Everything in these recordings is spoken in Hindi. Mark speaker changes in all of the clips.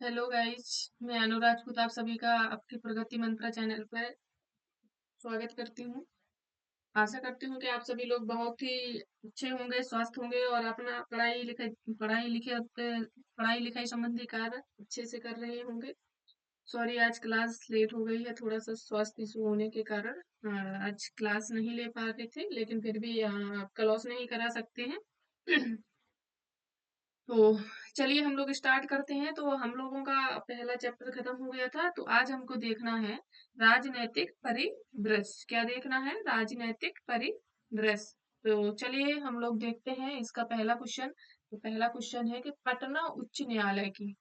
Speaker 1: Hello guys. मैं अनु राजपूत आप सभी का आपकी प्रगति मंत्रा चैनल पर स्वागत करती हूँ। आशा करती हूँ कि आप सभी लोग बहुत ही अच्छे होंगे, स्वस्थ होंगे और अपना पढ़ाई लिखाई संबंधी कार्य अच्छे से कर रहे होंगे। सॉरी, आज क्लास लेट हो गई है, थोड़ा सा स्वास्थ्य इशू होने के कारण आज क्लास नहीं ले पा रहे थे, लेकिन फिर भी क्लास नहीं करा सकते हैं। तो चलिए हम लोग स्टार्ट करते हैं। तो हम लोगों का पहला चैप्टर खत्म हो गया था, तो आज हमको देखना है राजनैतिक परिदृश्य। क्या देखना है? राजनैतिक परिदृश्य। तो चलिए हम लोग देखते हैं इसका पहला क्वेश्चन। तो पहला क्वेश्चन है कि पटना उच्च न्यायालय की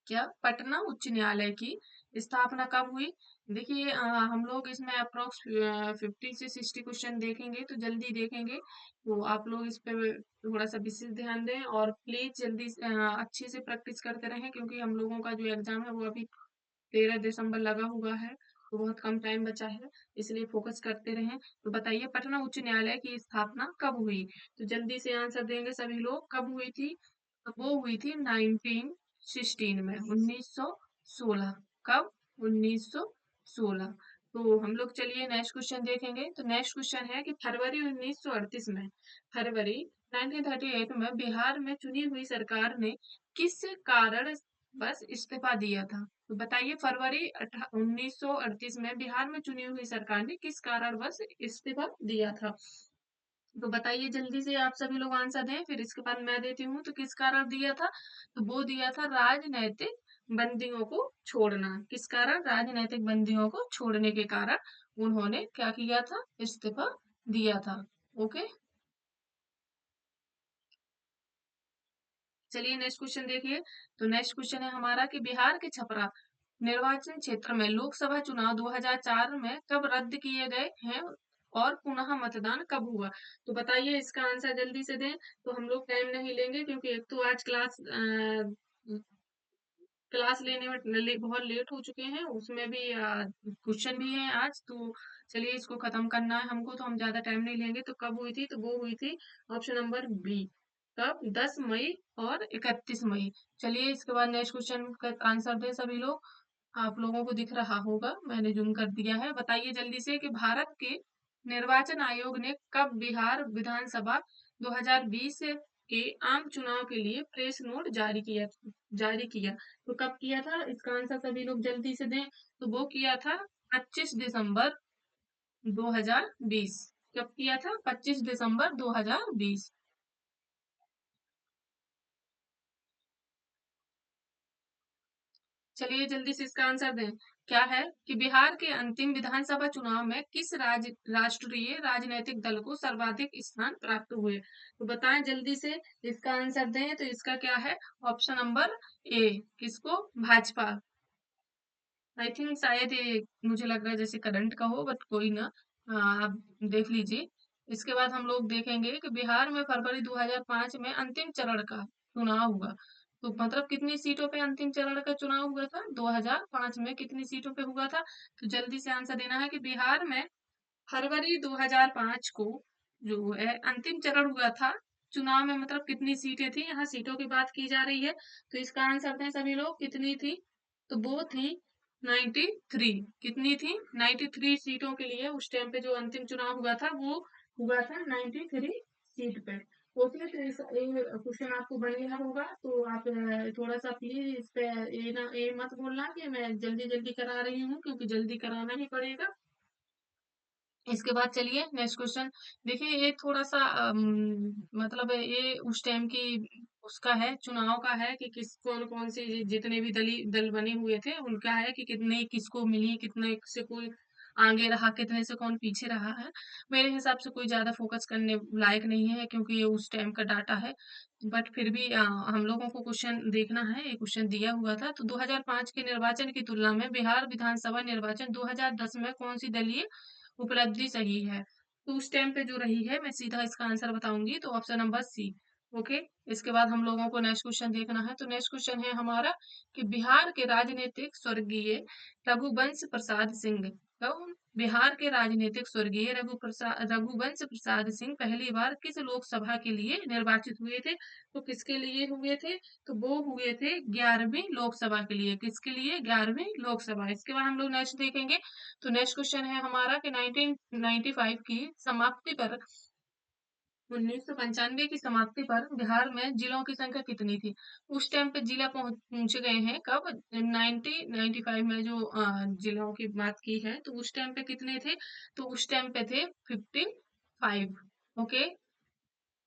Speaker 1: क्या पटना उच्च न्यायालय की स्थापना कब हुई? देखिए हम लोग इसमें अप्रोक्स 50 से 60 क्वेश्चन देखेंगे, तो जल्दी देखेंगे। तो आप लोग इस पे थोड़ा सा विशेष ध्यान दें और प्लीज जल्दी अच्छे से प्रैक्टिस करते रहें, क्योंकि हम लोगों का जो एग्जाम है वो अभी 13 दिसंबर लगा हुआ है, तो बहुत कम टाइम बचा है, इसलिए फोकस करते रहें। तो बताइए पटना उच्च न्यायालय की स्थापना कब हुई? तो जल्दी से आंसर देंगे सभी लोग। कब हुई थी? तो वो हुई थी 1916 में, 1916। कब? 1916। तो हम लोग चलिए नेक्स्ट क्वेश्चन देखेंगे। तो नेक्स्ट क्वेश्चन है कि फरवरी 1938 में, फरवरी 1938 में बिहार में चुनी हुई सरकार ने किस कारण बस इस्तीफा दिया था? तो बताइए फरवरी 1938 में बिहार में चुनी हुई सरकार ने किस कारणवश इस्तीफा दिया था? तो बताइए जल्दी से आप सभी लोग आंसर दें, फिर इसके बाद मैं देती हूँ। तो किस कारण दिया था? तो वो दिया था राजनैतिक बंदियों को छोड़ना। किस कारण? राजनैतिक बंदियों को छोड़ने के कारण उन्होंने क्या किया था? इस्तीफा दिया था। ओके, चलिए नेक्स्ट क्वेश्चन देखिए। तो नेक्स्ट क्वेश्चन है हमारा कि बिहार के छपरा निर्वाचन क्षेत्र में लोकसभा चुनाव 2004 में कब रद्द किए गए हैं और पुनः मतदान कब हुआ? तो बताइए इसका आंसर जल्दी से दें। तो हम लोग टाइम नहीं लेंगे, क्योंकि एक तो आज क्लास लेने में बहुत लेट हो चुके हैं, उसमें भी क्वेश्चन भी है आज। तो चलिए इसको खत्म करना है हमको, तो हम ज्यादा टाइम नहीं लेंगे। तो कब हुई थी? तो वो हुई थी ऑप्शन नंबर बी। कब? 10 मई और 31 मई। चलिए इसके बाद नेक्स्ट क्वेश्चन का आंसर दे सभी लोग। आप लोगों को दिख रहा होगा, मैंने जूम कर दिया है। बताइए जल्दी से कि भारत के निर्वाचन आयोग ने कब बिहार विधानसभा 2020 के आम चुनाव के लिए प्रेस नोट जारी किया? तो कब किया था? इसका आंसर सभी लोग जल्दी से दें। तो वो किया था 25 दिसंबर 2020। कब किया था? 25 दिसंबर 2020। चलिए जल्दी से इसका आंसर दें। क्या है कि बिहार के अंतिम विधानसभा चुनाव में किस राष्ट्रीय राजनीतिक दल को सर्वाधिक स्थान प्राप्त हुए? तो बताएं जल्दी से, इसका आंसर दें। तो इसका क्या है? Option number A. किसको? भाजपा। आई थिंक शायद ये, मुझे लग रहा है जैसे करंट का हो, बट कोई ना। आप देख लीजिए। इसके बाद हम लोग देखेंगे कि बिहार में फरवरी 2005 में अंतिम चरण का चुनाव हुआ। तो मतलब कितनी सीटों पे अंतिम चरण का चुनाव हुआ था? 2005 में कितनी सीटों पे हुआ था? तो जल्दी से आंसर देना है कि बिहार में फरवरी 2005 को जो है अंतिम चरण हुआ था चुनाव में, मतलब कितनी सीटें थी? यहाँ सीटों की बात की जा रही है। तो इसका आंसर दें सभी लोग, कितनी थी? तो वो थी 93। कितनी थी? 93 सीटों के लिए उस टाइम पे जो अंतिम चुनाव हुआ था वो हुआ था 93 सीट पे। ओके, तो इस क्वेश्चन आपको बन गया होगा। तो आप थोड़ा सा प्लीज इस पे ये मत बोलना कि मैं जल्दी जल्दी करा रही हूँ, क्योंकि जल्दी कराना ही पड़ेगा। इसके बाद चलिए नेक्स्ट क्वेश्चन देखिए। ये थोड़ा सा मतलब ये उस टाइम की उसका है, चुनाव का है कि किस कौन कौन से जितने भी दल बने हुए थे उनका है कि कितने किसको मिली, कितने से कोई आगे रहा, कितने से कौन पीछे रहा है। मेरे हिसाब से कोई ज्यादा फोकस करने लायक नहीं है, क्योंकि ये उस टाइम का डाटा है। बट फिर भी हम लोगों को क्वेश्चन देखना है। ये क्वेश्चन दिया हुआ था। तो 2005 के निर्वाचन की तुलना में बिहार विधानसभा निर्वाचन 2010 में कौन सी दलीय उपलब्धि सही है? तो उस टाइम पे जो रही है, मैं सीधा इसका आंसर बताऊंगी। तो ऑप्शन नंबर सी। ओके, इसके बाद हम लोगों को नेक्स्ट क्वेश्चन देखना है। तो नेक्स्ट क्वेश्चन है हमारा कि बिहार के राजनीतिक स्वर्गीय रघुवंश प्रसाद सिंह कौन? बिहार के राजनीतिक स्वर्गीय रघुवंश प्रसाद सिंह पहली बार किस लोकसभा के लिए निर्वाचित हुए थे? तो किसके लिए हुए थे? तो वो हुए थे 11वीं लोकसभा के लिए। किसके लिए? 11वीं लोकसभा। इसके बाद हम लोग नेक्स्ट देखेंगे। तो नेक्स्ट क्वेश्चन है हमारा कि 1995 की समाप्ति पर 1995 की समाप्ति पर बिहार में जिलों की संख्या कितनी थी? उस टाइम पे जिला पहुंच गए हैं कब? 1995 में जो जिलों की बात की है, तो उस टाइम पे कितने थे? तो उस टाइम पे थे 55। ओके,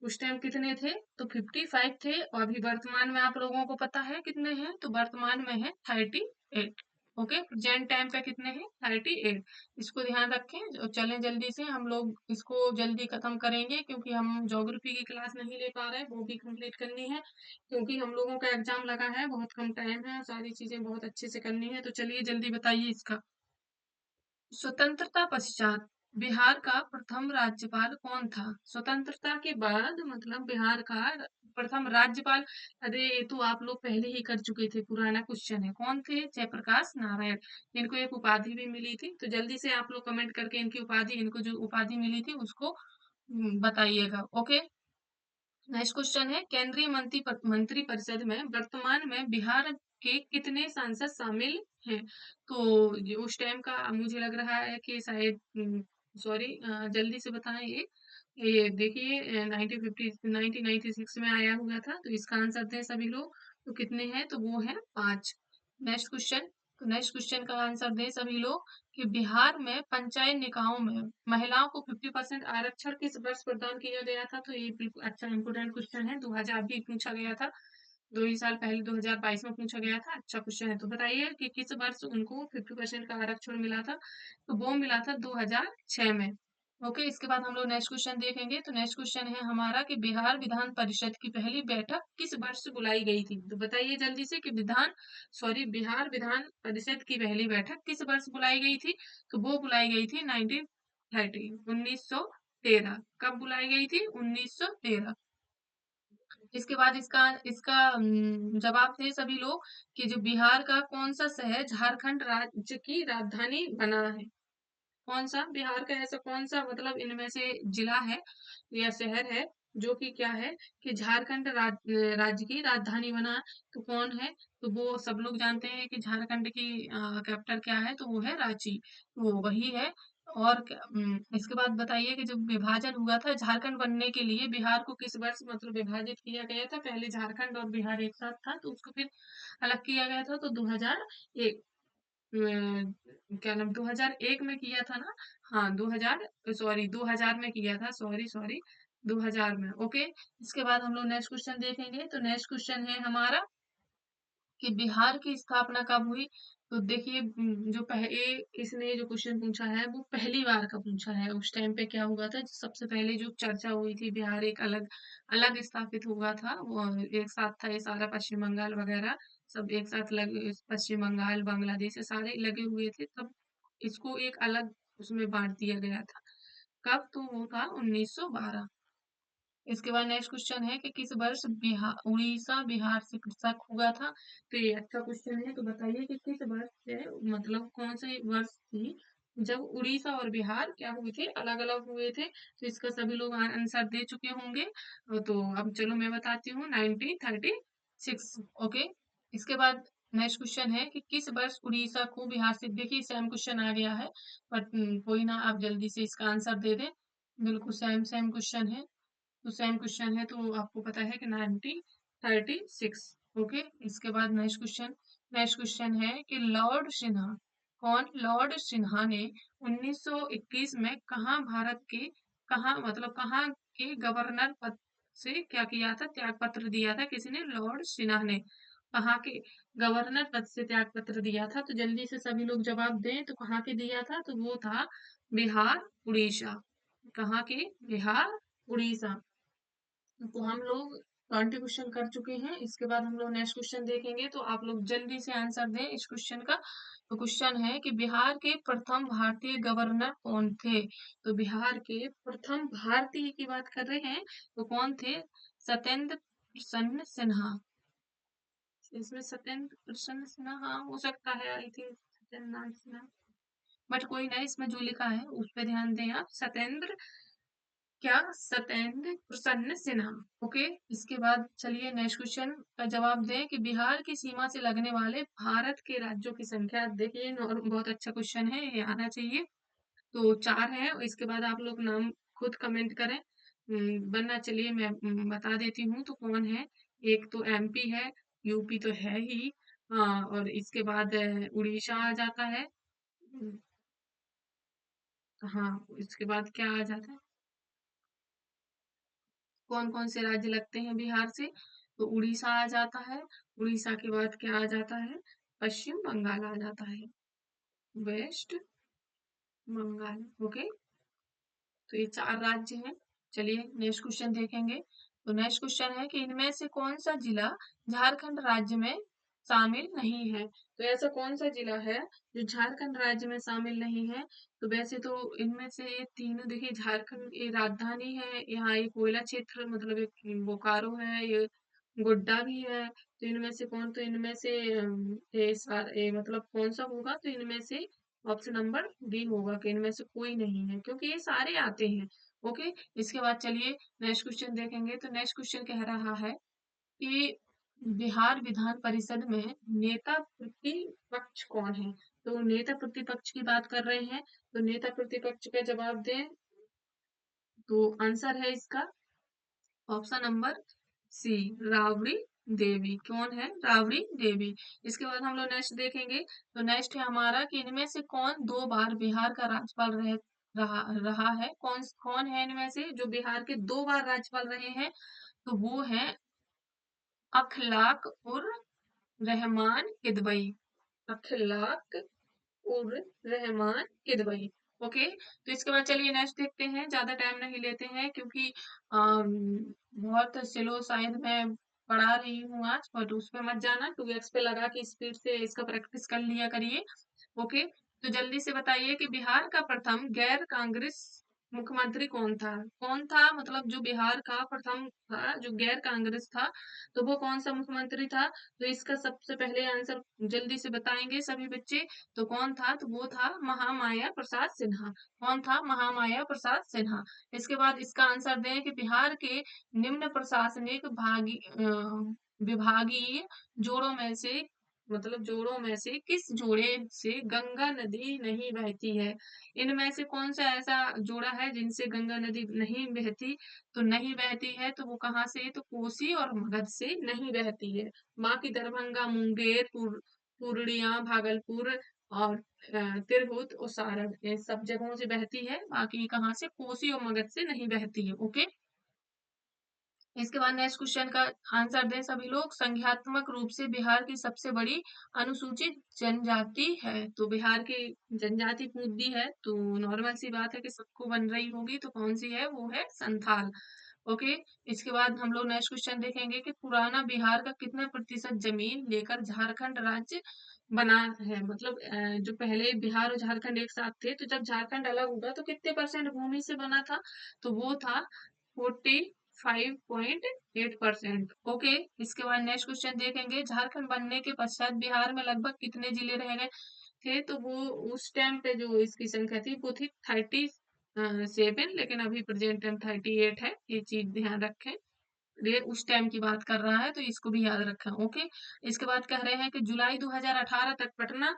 Speaker 1: उस टाइम कितने थे? तो 55 थे। और अभी वर्तमान में आप लोगों को पता है कितने हैं? तो वर्तमान में है 38। ओके, प्रेजेंट टाइम पे कितने हैं? 38। इसको ध्यान रखें और चलें जल्दी से। हम लोग इसको जल्दी खत्म करेंगे क्योंकि हम ज्योग्राफी की क्लास नहीं ले पा रहे हैं, वो भी कंप्लीट करनी है क्योंकि हम लोगों का एग्जाम लगा है, बहुत कम टाइम है, सारी चीजें बहुत अच्छे से करनी है। तो चलिए जल्दी बताइए इसका। स्वतंत्रता पश्चात बिहार का प्रथम राज्यपाल कौन था? स्वतंत्रता के बाद मतलब बिहार का प्रथम राज्यपाल, अरे ये तो आप लोग पहले ही कर चुके थे, पुराना क्वेश्चन है। कौन थे? जयप्रकाश नारायण। इनको एक उपाधि भी मिली थी, तो जल्दी से आप लोग कमेंट करके इनकी उपाधि, इनको जो उपाधि मिली थी उसको बताइएगा। ओके, नेक्स्ट क्वेश्चन है केंद्रीय मंत्री परिषद में वर्तमान में बिहार के कितने सांसद शामिल हैं? तो ये उस टाइम का मुझे लग रहा है कि शायद सॉरी, जल्दी से बताएं। ये देखिए 1996 में आया हुआ था, तो इसका आंसर दें सभी लोग। तो कितने हैं? तो वो है 5। Next question. तो नेक्स्ट क्वेश्चन का आंसर दें सभी लोग कि बिहार में पंचायत निकायों में महिलाओं को 50% आरक्षण किस वर्ष प्रदान किया गया था? तो ये बिल्कुल अच्छा इंपोर्टेंट क्वेश्चन है, 2000 भी पूछा गया था, 2 ही साल पहले 2022 में पूछा गया था। अच्छा क्वेश्चन है। तो बताइए कि किस वर्ष उनको 50% का आरक्षण मिला था? तो वो मिला था 2006 में। ओके, इसके बाद हम लोग नेक्स्ट क्वेश्चन देखेंगे। तो नेक्स्ट क्वेश्चन है हमारा कि बिहार विधान परिषद की पहली बैठक किस वर्ष बुलाई गई थी? तो बताइए जल्दी से कि बिहार विधान परिषद की पहली बैठक किस वर्ष बुलाई गई थी? तो वो बुलाई गई थी 1913, 1913। कब बुलाई गई थी? 1913। इसके बाद इसका इसका जवाब थे सभी लोग कि जो बिहार का कौन सा शहर झारखंड राज्य की राजधानी बना है? कौन सा बिहार का ऐसा कौन सा मतलब इनमें से जिला है या शहर है जो कि क्या है कि झारखंड राज्य की राजधानी बना? तो कौन है? तो वो सब लोग जानते हैं कि झारखंड की कैपिटल क्या है? तो वो है रांची। वो वही है। और इसके बाद बताइए कि जब विभाजन हुआ था झारखंड बनने के लिए, बिहार को किस वर्ष मतलब विभाजित किया गया था? पहले झारखंड और बिहार एक साथ था, तो उसको फिर अलग किया गया था। तो 2001, क्या नाम, 2001 में किया था ना? हाँ, 2000 में किया था। सॉरी सॉरी, 2000 में। ओके, इसके बाद हम लोग नेक्स्ट क्वेश्चन देखेंगे। तो नेक्स्ट क्वेश्चन है हमारा कि बिहार की स्थापना कब हुई? तो देखिए जो पहले इसने जो क्वेश्चन पूछा है वो पहली बार का पूछा है। उस टाइम पे क्या हुआ था? सबसे पहले जो चर्चा हुई थी, बिहार एक अलग अलग स्थापित हुआ था, वो एक साथ था ये सारा, पश्चिम बंगाल वगैरह सब एक साथ पश्चिम बंगाल, बांग्लादेश ये सारे लगे हुए थे, तब इसको एक अलग उसमें बांट दिया गया था। कब? तो वो था 1912। इसके बाद नेक्स्ट क्वेश्चन है कि किस वर्ष बिहार उड़ीसा बिहार से पृथक हुआ था? तो ये अच्छा क्वेश्चन है। तो बताइए कि किस वर्ष से, मतलब कौन से वर्ष थी जब उड़ीसा और बिहार क्या हुए थे? अलग अलग हुए थे। तो इसका सभी लोग आंसर दे चुके होंगे। तो अब चलो मैं बताती हूँ, 1936। ओके, इसके बाद नेक्स्ट क्वेश्चन है कि किस वर्ष उड़ीसा को बिहार से, देखिए सेम क्वेश्चन आ गया है, बट कोई ना, आप जल्दी से इसका आंसर दे दें। बिल्कुल सेम सेम क्वेश्चन है। तो सेम क्वेश्चन है, तो आपको पता है कि 1936। ओके, इसके बाद नेक्स्ट क्वेश्चन है कि लॉर्ड सिन्हा, कौन? लॉर्ड सिन्हा ने 1921 में कहाँ भारत के, कहाँ मतलब कहाँ के गवर्नर पद से क्या किया था? त्याग पत्र दिया था। किसने? लॉर्ड सिन्हा ने। कहाँ के गवर्नर पद से त्याग पत्र दिया था? तो जल्दी से सभी लोग जवाब दें। तो कहाँ के दिया था? तो वो था बिहार उड़ीसा। कहाँ के? बिहार उड़ीसा। तो हम लोग 20 क्वेश्चन कर चुके हैं। इसके बाद हम लोग नेक्स्ट क्वेश्चन देखेंगे, तो आप लोग जल्दी से आंसर दें इस क्वेश्चन का। तो क्वेश्चन है कि बिहार के प्रथम भारतीय गवर्नर कौन थे? तो बिहार के प्रथम भारतीय की बात कर रहे हैं, तो कौन थे? सत्येंद्र प्रसन्न सिन्हा। इसमें सत्येंद्र प्रसन्न सिन्हा, हाँ हो सकता है, I think Satyendra Nath Sinha. But कोई ना, इसमें जो लिखा है उस पर ध्यान दें आप। सत्येंद्र प्रसन्न सिन्हा। ओके, इसके बाद चलिए नेक्स्ट क्वेश्चन का जवाब दें कि बिहार की सीमा से लगने वाले भारत के राज्यों की संख्या। देखिए बहुत अच्छा क्वेश्चन है, ये आना चाहिए। तो 4 है, इसके बाद आप लोग नाम खुद कमेंट करें। वरना चलिए मैं बता देती हूँ तो कौन है। एक तो एमपी है, यूपी तो है ही, हाँ, और इसके बाद उड़ीसा आ जाता है। हाँ, इसके बाद क्या आ जाता है, कौन कौन से राज्य लगते हैं बिहार से, तो उड़ीसा आ जाता है। उड़ीसा के बाद क्या आ जाता है, पश्चिम बंगाल आ जाता है, वेस्ट बंगाल। ओके, तो ये 4 राज्य हैं। चलिए नेक्स्ट क्वेश्चन देखेंगे। तो नेक्स्ट क्वेश्चन है कि इनमें से कौन सा जिला झारखंड राज्य में शामिल नहीं है। तो ऐसा कौन सा जिला है जो झारखंड राज्य में शामिल नहीं है। तो वैसे तो इनमें से ये तीनों, देखिए झारखंड ये राजधानी है, यहाँ ये कोयला क्षेत्र मतलब एक बोकारो है, ये गोड्डा भी है। तो इनमें से कौन, तो इनमें से ये मतलब कौन सा होगा, तो इनमें से ऑप्शन नंबर डी होगा कि इनमें से कोई नहीं है, क्योंकि ये सारे आते हैं। ओके, इसके बाद चलिए नेक्स्ट क्वेश्चन देखेंगे। तो नेक्स्ट क्वेश्चन कह रहा है कि बिहार विधान परिषद में नेता प्रतिपक्ष कौन है। तो नेता प्रतिपक्ष की बात कर रहे हैं, तो नेता प्रतिपक्ष का जवाब दें। तो आंसर है इसका option number C, Rabri Devi. कौन है, राबड़ी देवी। इसके बाद हम लोग नेक्स्ट देखेंगे। तो नेक्स्ट है हमारा कि इनमें से कौन 2 बार बिहार का राज्यपाल रहा है। कौन कौन है इनमें से जो बिहार के 2 बार राज्यपाल रहे हैं, तो वो है अखलाक उर रहमान किदवई। अखलाक उर रहमान किदवई। ओके, तो इसके बाद चलिए नेक्स्ट देखते हैं, ज्यादा टाइम नहीं लेते हैं क्योंकि अम, बहुत स्लो शायद मैं पढ़ा रही हूँ आज, बट उस पे मत जाना, 2x पे लगा के स्पीड से इसका प्रैक्टिस कर लिया करिए। ओके, तो जल्दी से बताइए कि बिहार का प्रथम गैर कांग्रेस मुख्यमंत्री कौन था। कौन था मतलब जो बिहार का प्रथम था जो गैर कांग्रेस था, तो वो कौन सा मुख्यमंत्री था। तो इसका सबसे पहले आंसर जल्दी से बताएंगे सभी बच्चे। तो कौन था, तो वो था महामाया प्रसाद सिन्हा। कौन था, महामाया प्रसाद सिन्हा। इसके बाद इसका आंसर दें कि बिहार के निम्न प्रशासनिक विभागीय जोड़ों में से मतलब जोड़ों में से किस जोड़े से गंगा नदी नहीं बहती है। इनमें से कौन सा ऐसा जोड़ा है जिनसे गंगा नदी नहीं बहती। तो नहीं बहती है तो वो कहाँ से, तो कोसी और मगध से नहीं बहती है। बाकी दरभंगा, मुंगेर, पूर्णिया, भागलपुर और तिरहुत और सारण, ये सब जगहों से बहती है। बाकी कहाँ से, कोसी और मगध से नहीं बहती है। ओके, इसके बाद नेक्स्ट क्वेश्चन का आंसर दें सभी लोग। संख्यात्मक रूप से बिहार की सबसे बड़ी अनुसूचित जनजाति है। तो बिहार की जनजाति पूछ दी है तो नॉर्मल सी बात है कि सबको बन रही होगी, तो कौन सी है, वो है संथाल। ओके, इसके बाद हम लोग नेक्स्ट क्वेश्चन देखेंगे कि पुराना बिहार का कितना प्रतिशत जमीन लेकर झारखंड राज्य बना है। मतलब जो पहले बिहार और झारखंड एक साथ थे, तो जब झारखंड अलग हुआ तो कितने परसेंट भूमि से बना था, तो वो था 45.8%। ओके, इसके बाद नेक्स्ट क्वेश्चन देखेंगे, झारखंड बनने के पश्चात बिहार में लगभग कितने जिले रह गए थे। तो वो उस टाइम पे जो इसकी संख्या थी वो थी 37, लेकिन अभी प्रेजेंट टाइम 38 है, ये चीज ध्यान रखें। ये उस टाइम की बात कर रहा है, तो इसको भी याद रखें। ओके, इसके बाद कह रहे हैं कि जुलाई 2018 तक पटना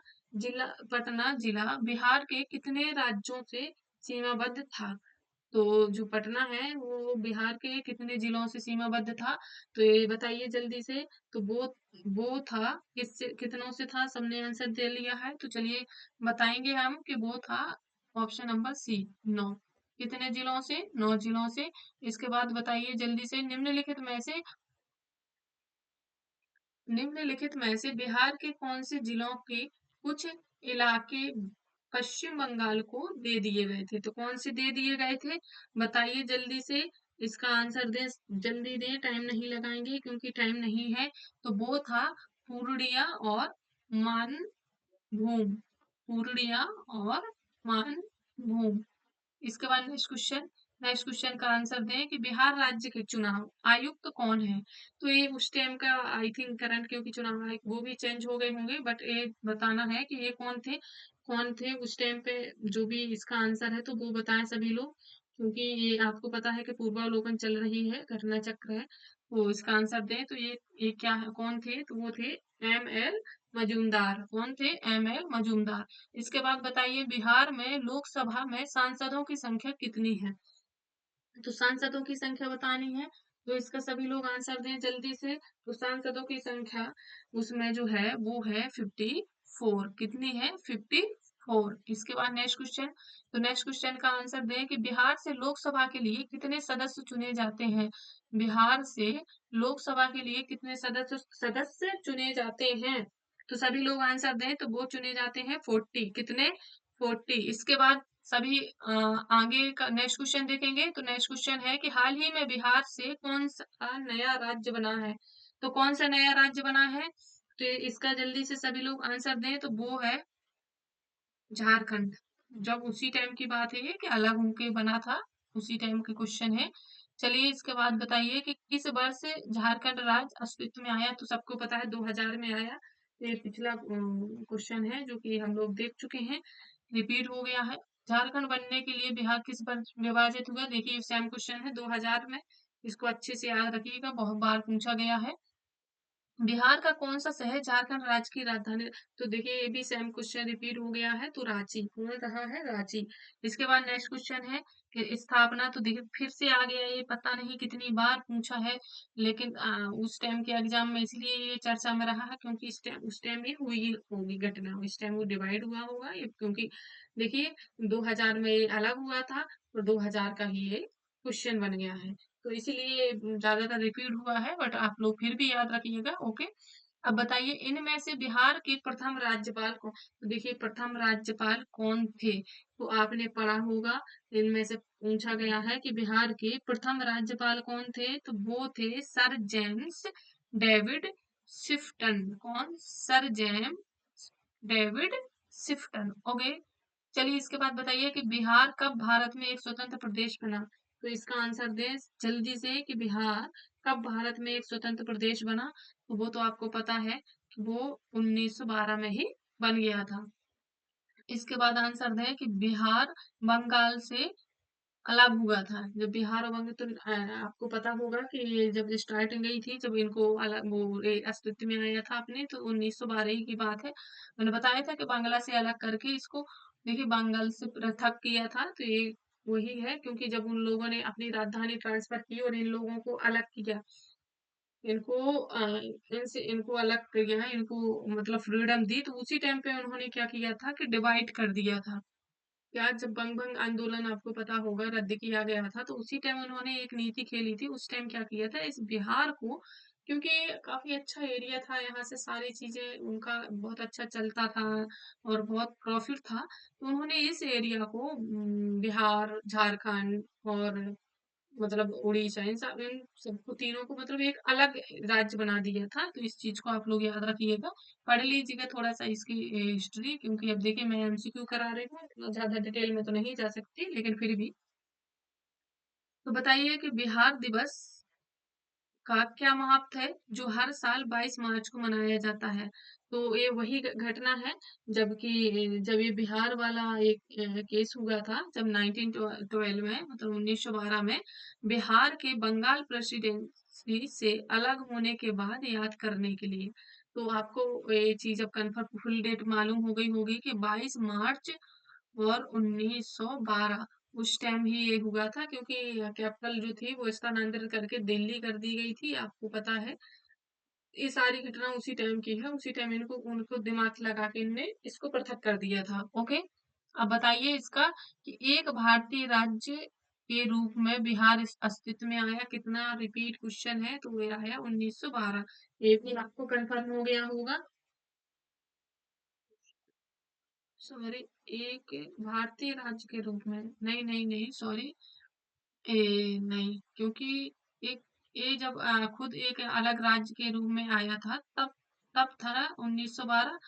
Speaker 1: जिला बिहार के कितने राज्यों से सीमाबद्ध था। तो जो पटना है वो बिहार के कितने जिलों से सीमाबद्ध था, तो ये बताइए जल्दी से। तो वो था कितनों से था, सबने आंसर दे लिया है, तो चलिए बताएंगे हम कि वो था ऑप्शन नंबर सी, 9। कितने जिलों से, 9 जिलों से। इसके बाद बताइए जल्दी से, निम्नलिखित में से बिहार के कौन से जिलों के कुछ इलाके पश्चिम बंगाल को दे दिए गए थे। तो कौन से दे दिए गए थे, बताइए जल्दी से। इसका आंसर दें, जल्दी दें, टाइम नहीं लगाएंगे क्योंकि टाइम नहीं है। तो वो था पूर्णिया और मानभूम। पूर्णिया और मानभूम। इसके बाद नेक्स्ट क्वेश्चन का आंसर दें कि बिहार राज्य के चुनाव आयुक्त कौन है। तो ये उस टाइम का आई थिंक करंट, क्योंकि चुनाव आयुक्त वो भी चेंज हो गए होंगे, बट ये बताना है कि ये कौन थे। कौन थे उस टाइम पे, जो भी इसका आंसर है तो वो बताएं सभी लोग, क्योंकि ये आपको पता है कि पूर्वावलोकन चल रही है, घटना चक्र है, तो इसका आंसर दें। तो ये क्या है, कौन थे, तो वो थे एम एल मजूमदार। कौन थे, एम एल मजूमदार। इसके बाद बताइए बिहार में लोकसभा में सांसदों की संख्या कितनी है। तो सांसदों की संख्या बतानी है, तो इसका सभी लोग आंसर दें जल्दी से। तो सांसदों की संख्या उसमें जो है वो है 54। कितनी है, 54। इसके बाद नेक्स्ट क्वेश्चन, तो नेक्स्ट क्वेश्चन का आंसर दें कि बिहार से लोकसभा के लिए कितने सदस्य चुने जाते हैं। बिहार से लोकसभा के लिए कितने सदस्य सदस्य चुने जाते हैं। तो सभी लोग आंसर दें, तो वो चुने जाते हैं 40। कितने, 40। इसके बाद सभी आगे का नेक्स्ट क्वेश्चन देखेंगे। तो नेक्स्ट क्वेश्चन है कि हाल ही में बिहार से कौन सा नया राज्य बना है। तो कौन सा नया राज्य बना है, तो इसका जल्दी से सभी लोग आंसर दें, तो वो है झारखंड। जब उसी टाइम की बात है ये कि अलग होके बना था, उसी टाइम का क्वेश्चन है। चलिए इसके बाद बताइए कि किस वर्ष झारखंड राज्य अस्तित्व में आया। तो सबको पता है 2000 में आया। ये पिछला क्वेश्चन है जो कि हम लोग देख चुके हैं, रिपीट हो गया है। झारखंड बनने के लिए बिहार किस पर विभाजित हुआ, देखिए सेम क्वेश्चन है 2000 में। इसको अच्छे से याद रखिएगा, बहुत बार पूछा गया है। बिहार का कौन सा शहर झारखंड राज्य की राजधानी। तो देखिए ये भी सेम क्वेश्चन रिपीट हो गया है, तो रांची। कौन रहा है, रांची। इसके बाद नेक्स्ट क्वेश्चन है कि स्थापना। तो देखिए फिर से आ गया, ये पता नहीं कितनी बार पूछा है, लेकिन उस टाइम के एग्जाम में इसलिए ये चर्चा में रहा है क्योंकि उस टाइम ये हुई होगी घटना, इस टाइम वो डिवाइड हुआ होगा ये, क्योंकि देखिए 2000 में ये अलग हुआ था, और 2000 का ही ये क्वेश्चन बन गया है, तो इसीलिए ज्यादातर रिपीट हुआ है, बट आप लोग फिर भी याद रखिएगा। ओके, अब बताइए इनमें से बिहार के प्रथम राज्यपाल कौन। तो देखिए प्रथम राज्यपाल कौन थे, तो आपने पढ़ा होगा, इनमें से पूछा गया है कि बिहार के प्रथम राज्यपाल कौन थे, तो वो थे सर जेम्स डेविड शिफ्टन। कौन, sir James David Shifton. Okay, चलिए इसके बाद बताइए कि बिहार कब भारत में एक स्वतंत्र प्रदेश बना। तो इसका आंसर दें जल्दी से कि बिहार कब भारत में एक स्वतंत्र प्रदेश बना। तो वो तो आपको पता है कि वो 1912 में ही बन गया था। इसके बाद आंसर दें कि बिहार बंगाल से अलग हुआ था। जब बिहार और बंगाल, तो आपको पता होगा कि ये जब स्टार्टिंग गई थी, जब इनको अलग वो अस्तित्व में आया था अपने, तो 1912 ही की बात है। मैंने बताया था कि बांग्ला से अलग करके इसको, देखिए बंगाल से पृथक किया था, तो ये वही है, क्योंकि जब उन लोगों ने अपनी राजधानी ट्रांसफर की और इन लोगों को अलग किया, इनको इनसे इनको अलग किया, इनको मतलब फ्रीडम दी, तो उसी टाइम पे उन्होंने क्या किया था कि डिवाइड कर दिया था। क्या, जब बंग भंग आंदोलन आपको पता होगा रद्द किया गया था, तो उसी टाइम उन्होंने एक नीति खेली थी। उस टाइम क्या किया था, इस बिहार को, क्योंकि काफी अच्छा एरिया था, यहाँ से सारी चीजें उनका बहुत अच्छा चलता था और बहुत प्रॉफिट था, तो उन्होंने इस एरिया को बिहार, झारखंड और मतलब उड़ीसा, इन सबको तीनों को मतलब एक अलग राज्य बना दिया था। तो इस चीज को आप लोग याद रखिएगा, पढ़ लीजिएगा थोड़ा सा इसकी हिस्ट्री, क्योंकि अब देखिए मैं एमसीक्यू करा रही हूँ, इतना ज्यादा डिटेल में तो नहीं जा सकती, लेकिन फिर भी। तो बताइए कि बिहार दिवस का क्या महत्व है जो हर साल 22 मार्च को मनाया जाता है। तो ये वही घटना है, जबकि जब ये बिहार वाला एक केस हुआ था, जब 1912 में, मतलब 1912 में, बिहार के बंगाल प्रेसिडेंसी से अलग होने के बाद याद करने के लिए। तो आपको ये चीज अब कन्फर्म फुल डेट मालूम हो गई होगी कि 22 मार्च और 1912 उस टाइम ही ये हुआ था, क्योंकि कैपिटल जो थी वो स्थानांतरित करके दिल्ली कर दी गई थी, आपको पता है। ये सारी घटना उसी टाइम की है, उसी टाइम इनको उनको दिमाग लगा के इनने इसको पृथक कर दिया था। ओके, अब बताइए इसका कि एक भारतीय राज्य के रूप में बिहार इस अस्तित्व में आया कितना, रिपीट क्वेश्चन है, तो ये आया 1912। ये भी आपको कंफर्म हो गया होगा। सॉरी, एक भारतीय राज्य के रूप में, नहीं नहीं नहीं सॉरी, नहीं, क्योंकि एक ये जब खुद एक अलग राज्य के रूप में आया था, तब तब था 1912,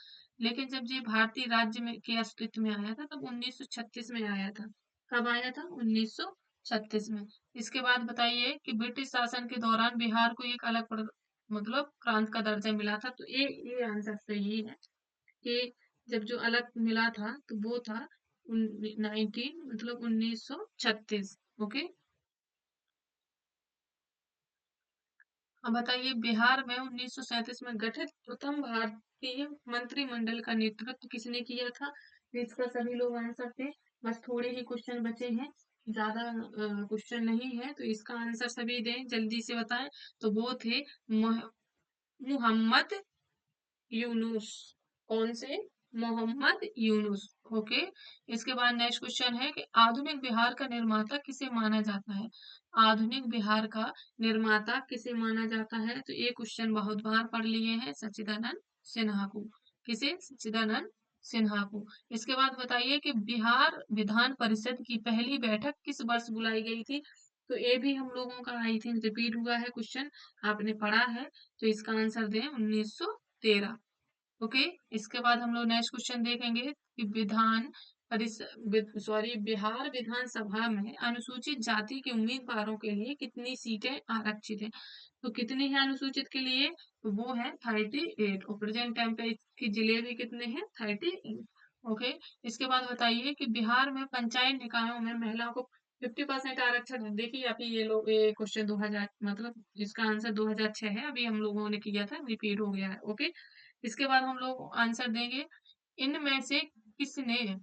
Speaker 1: लेकिन जब ये भारतीय राज्य में के अस्तित्व में आया था तब 1936 में आया था। कब आया था, 1936 में। इसके बाद बताइए कि ब्रिटिश शासन के दौरान बिहार को एक अलग मतलब प्रांत का दर्जा मिला था। तो ये आंसर सही है कि जब जो अलग मिला था तो वो था 1936। ओके। अब बताइए, बिहार में 1937 में गठित प्रथम भारतीय मंत्रिमंडल का नेतृत्व किसने किया था? तो इसका सभी लोग आंसर थे। बस थोड़े ही क्वेश्चन बचे हैं, ज्यादा क्वेश्चन नहीं है, तो इसका आंसर सभी दें, जल्दी से बताएं। तो वो थे मोहम्मद यूनुस। कौन से? मोहम्मद यूनुस। ओके। इसके बाद नेक्स्ट क्वेश्चन है कि आधुनिक बिहार का निर्माता किसे माना जाता है? आधुनिक बिहार का निर्माता किसे माना जाता है? तो ये क्वेश्चन बहुत बार पढ़ लिए हैं, सच्चिदानंद सिन्हा को। किसे? सच्चिदानंद सिन्हा को। इसके बाद बताइए कि बिहार विधान परिषद की पहली बैठक किस वर्ष बुलाई गई थी? तो ये भी हम लोगों का आई थिंक रिपीट हुआ है क्वेश्चन, आपने पढ़ा है, तो इसका आंसर दें 1913। ओके। इसके बाद हम लोग नेक्स्ट क्वेश्चन देखेंगे कि बिहार विधानसभा में अनुसूचित जाति के उम्मीदवारों के लिए कितनी सीटें आरक्षित हैं? तो कितनी है अनुसूचित के लिए? तो वो है 38, और प्रेजेंट टाइम पे इसके जिले भी कितने हैं? 38। ओके। इसके बाद बताइए कि बिहार में पंचायत निकायों में महिलाओं को 50% आरक्षण है। देखिए अभी ये क्वेश्चन 2000, मतलब इसका आंसर 2006 है, अभी हम लोगों ने किया था, रिपीट हो गया है। ओके। इसके बाद हम लोग आंसर देंगे, इनमें से किसने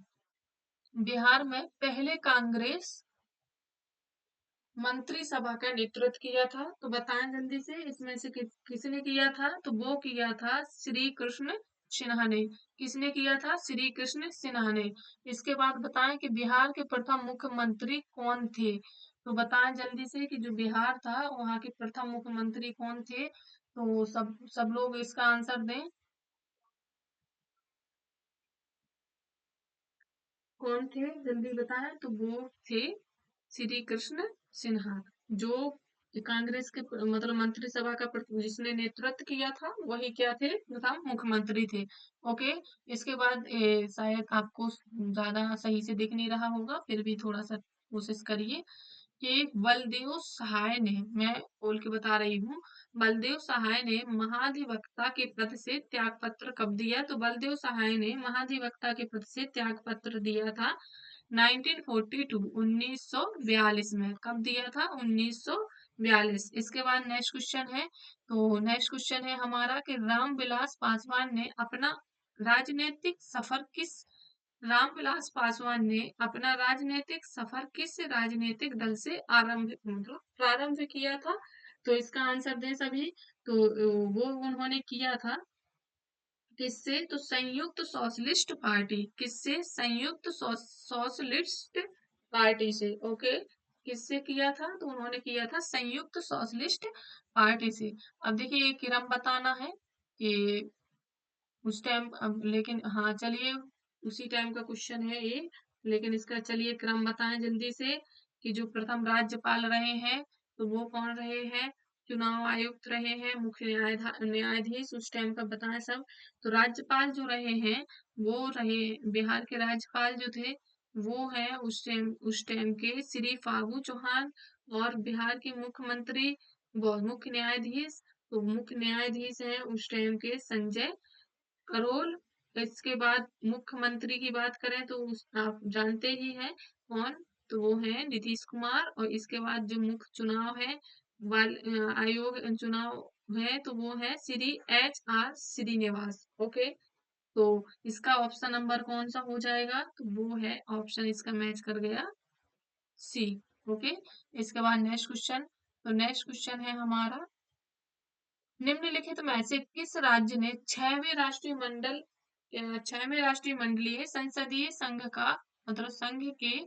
Speaker 1: बिहार में पहले कांग्रेस मंत्रिसभा का नेतृत्व किया था? तो बताएं जल्दी से, इसमें से किसने किया था? तो वो किया था श्री कृष्ण सिन्हा ने। किसने किया था? श्री कृष्ण सिन्हा ने। इसके बाद बताएं कि बिहार के प्रथम मुख्यमंत्री कौन थे? तो बताएं जल्दी से कि जो बिहार था वहां के प्रथम मुख्यमंत्री कौन थे? तो सब सब लोग इसका आंसर दें। कौन थे? जल्दी बताएं। तो वो थे श्री कृष्ण सिन्हा, जो कांग्रेस के मतलब मंत्रिसभा का जिसने नेतृत्व किया था, वही क्या थे? प्रथम मुख्यमंत्री थे। ओके। इसके बाद शायद आपको ज्यादा सही से दिख नहीं रहा होगा, फिर भी थोड़ा सा कोशिश करिए कि बलदेव सहाय ने, मैं बोल के बता रही हूँ, बलदेव सहाय ने महाधिवक्ता के पद से त्याग पत्र कब दिया? तो बलदेव सहाय ने महाधिवक्ता के पद से त्याग पत्र दिया था 1942, 1942 में। कब दिया था? 1942। इसके बाद नेक्स्ट क्वेश्चन है, तो नेक्स्ट क्वेश्चन है हमारा कि रामविलास पासवान ने अपना राजनीतिक सफर किस रामविलास पासवान ने अपना राजनीतिक सफर किस राजनीतिक दल से प्रारंभ किया था? तो इसका आंसर दें सभी। तो वो उन्होंने किया था किससे? तो संयुक्त सोशलिस्ट पार्टी। किससे? संयुक्त सोशलिस्ट पार्टी से। ओके। किससे किया था? तो उन्होंने किया था संयुक्त सोशलिस्ट पार्टी से। अब देखिए ये क्रम बताना है कि उस टाइम, अब लेकिन हाँ चलिए, उसी टाइम का क्वेश्चन है ये, लेकिन इसका चलिए क्रम बताएं जल्दी से कि जो प्रथम राज्यपाल रहे हैं तो वो कौन रहे हैं? चुनाव आयुक्त रहे हैं, मुख्य न्यायाधीश, उस टाइम का बताएं सब। तो राज्यपाल जो रहे हैं वो रहे, बिहार के राज्यपाल जो थे वो है उस टाइम के श्री फागू चौहान। और बिहार के मुख्यमंत्री वो मुख्य न्यायाधीश, तो मुख्य न्यायाधीश हैं उस टाइम के संजय करोल। इसके बाद मुख्यमंत्री की बात करें तो आप जानते ही हैं कौन, तो वो है नीतीश कुमार। और इसके बाद जो मुख्य चुनाव है आयोग चुनाव है तो वो है श्री HR श्रीनिवास। ओके। तो इसका ऑप्शन नंबर कौन सा हो जाएगा? तो वो है ऑप्शन, इसका मैच कर गया C। ओके। इसके बाद नेक्स्ट क्वेश्चन, तो नेक्स्ट क्वेश्चन है हमारा, निम्नलिखित में से किस राज्य ने 6वें राष्ट्रीय मंडलीय संसदीय संघ का मतलब संघ के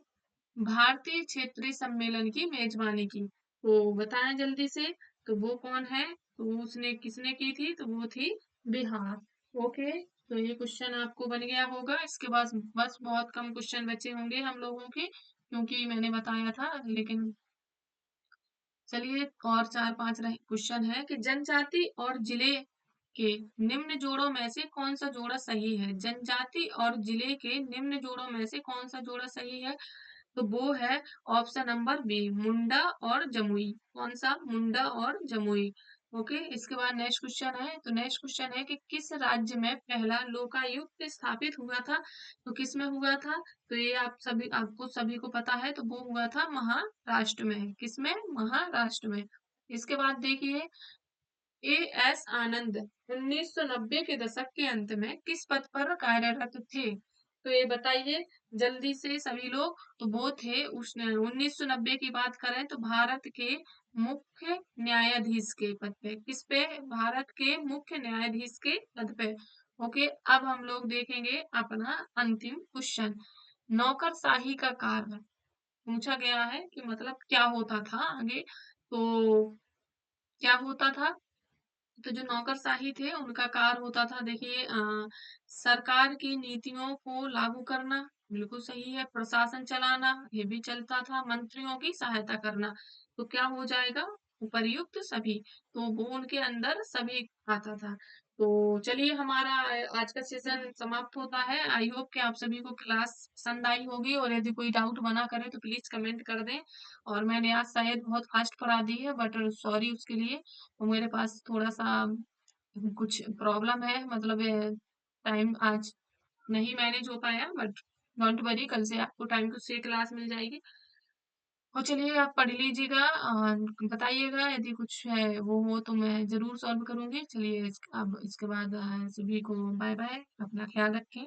Speaker 1: भारतीय क्षेत्रीय सम्मेलन की मेजबानी की? तो बताएं जल्दी से। तो वो कौन है? तो उसने किसने की थी? तो वो थी बिहार। ओके। तो ये क्वेश्चन आपको बन गया होगा। इसके बाद बस बहुत कम क्वेश्चन बचे होंगे हम लोगों के, क्योंकि मैंने बताया था, लेकिन चलिए और 4-5 क्वेश्चन है कि जनजाति और जिले के निम्न जोड़ों में से कौन सा जोड़ा सही है? जनजाति और जिले के निम्न जोड़ों में से कौन सा जोड़ा सही है? तो वो है ऑप्शन नंबर B, मुंडा और जमुई। कौन सा? मुंडा और जमुई। ओके, इसके बाद नेक्स्ट क्वेश्चन है, तो नेक्स्ट क्वेश्चन है कि किस राज्य में पहला लोकायुक्त स्थापित हुआ था? तो किस में हुआ था? तो ये आपको सभी को पता है, तो वो हुआ था महाराष्ट्र में। किसमें? महाराष्ट्र में। इसके बाद देखिए, ए एस आनंद 1990 के दशक के अंत में किस पद पर कार्यरत थे? तो ये बताइए जल्दी से सभी लोग। तो वो थे, उस 1990 की बात करें तो भारत के मुख्य न्यायाधीश के पद पे। किस पे? भारत के मुख्य न्यायाधीश के पद पे। ओके, अब हम लोग देखेंगे अपना अंतिम क्वेश्चन। नौकरशाही का कार्य पूछा गया है कि मतलब क्या होता था आगे। तो क्या होता था? तो जो नौकरशाही थे उनका कार्य होता था, देखिए सरकार की नीतियों को लागू करना, बिल्कुल सही है। प्रशासन चलाना, ये भी चलता था। मंत्रियों की सहायता करना, तो क्या हो जाएगा? उपर्युक्त सभी। तो वो उनके अंदर सभी आता था। तो चलिए, हमारा आज का सेशन समाप्त होता है। आई होप कि आप सभी को क्लास पसंद आई होगी, और यदि कोई डाउट बना करे तो प्लीज कमेंट कर दें। और मैंने आज शायद बहुत फास्ट पढ़ा दी है, बट सॉरी उसके लिए। तो मेरे पास थोड़ा-सा कुछ प्रॉब्लम है, मतलब टाइम आज नहीं मैनेज हो पाया, बट डोंट वरी, कल से आपको टाइम टू से क्लास मिल जाएगी। तो चलिए, आप पढ़ लीजिएगा और बताइएगा यदि कुछ है वो हो तो मैं ज़रूर सॉल्व करूँगी। चलिए अब इसके बाद सभी को बाय-बाय, अपना ख़्याल रखें।